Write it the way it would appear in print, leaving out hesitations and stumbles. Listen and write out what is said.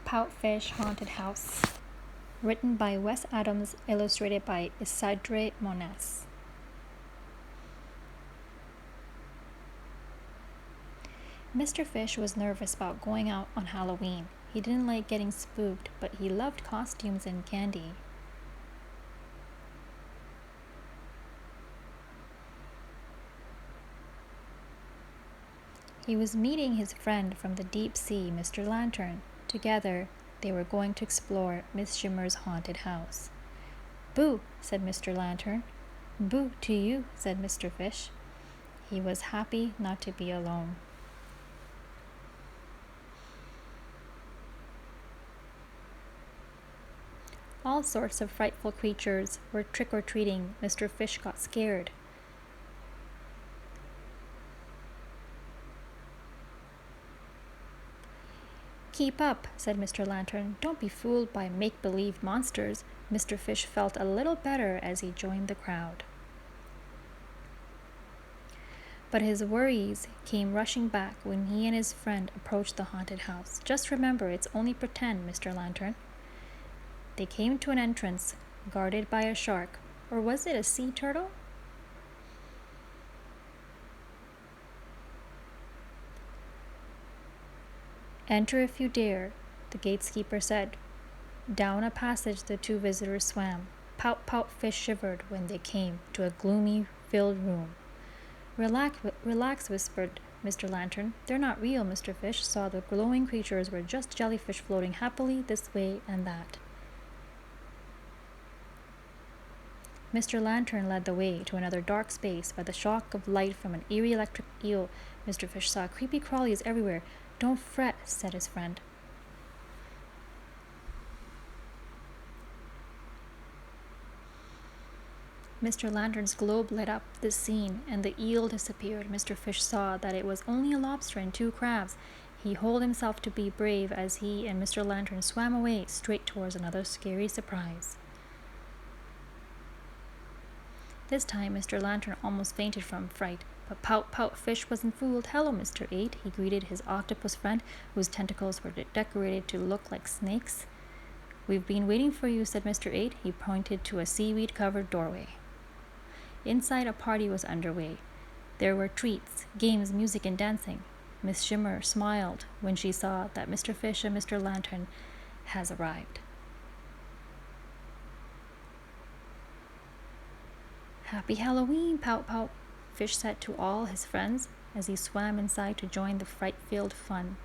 Pout Fish Haunted House. Written by Wes Adams, illustrated by Isidre Moniz. Mr. Fish was nervous about going out on Halloween. He didn't like getting spooked, but he loved costumes and candy. He was meeting his friend from the deep sea, Mr. Lantern. Together, they were going to explore Miss Shimmer's haunted house. "Boo," said Mr. Lantern. "Boo to you," said Mr. Fish. He was happy not to be alone. All sorts of frightful creatures were trick-or-treating. Mr. Fish got scared. "Keep up," said Mr. Lantern. "Don't be fooled by make-believe monsters." Mr. Fish felt a little better as he joined the crowd. But his worries came rushing back when he and his friend approached the haunted house. "Just remember, it's only pretend, Mr. Lantern." They came to an entrance guarded by a shark, or was it a sea turtle? "Enter if you dare," the gatekeeper said. Down a passage the two visitors swam. Pout Fish shivered when they came to a gloomy, filled room. Relax, whispered Mr. Lantern. "They're not real." Mr. Fish saw the glowing creatures were just jellyfish floating happily this way and that. Mr. Lantern led the way to another dark space. By the shock of light from an eerie electric eel, Mr. Fish saw creepy crawlies everywhere. "Don't fret," said his friend. Mr. Lantern's globe lit up the scene, and the eel disappeared. Mr. Fish saw that it was only a lobster and two crabs. He told himself to be brave as he and Mr. Lantern swam away straight towards another scary surprise. This time, Mr. Lantern almost fainted from fright, but Pout Fish wasn't fooled. "Hello, Mr. 8, he greeted his octopus friend, whose tentacles were decorated to look like snakes. "We've been waiting for you," said Mr. 8. He pointed to a seaweed-covered doorway. Inside, a party was underway. There were treats, games, music, and dancing. Miss Shimmer smiled when she saw that Mr. Fish and Mr. Lantern has arrived. "Happy Halloween," Pout Fish said to all his friends as he swam inside to join the fright-filled fun.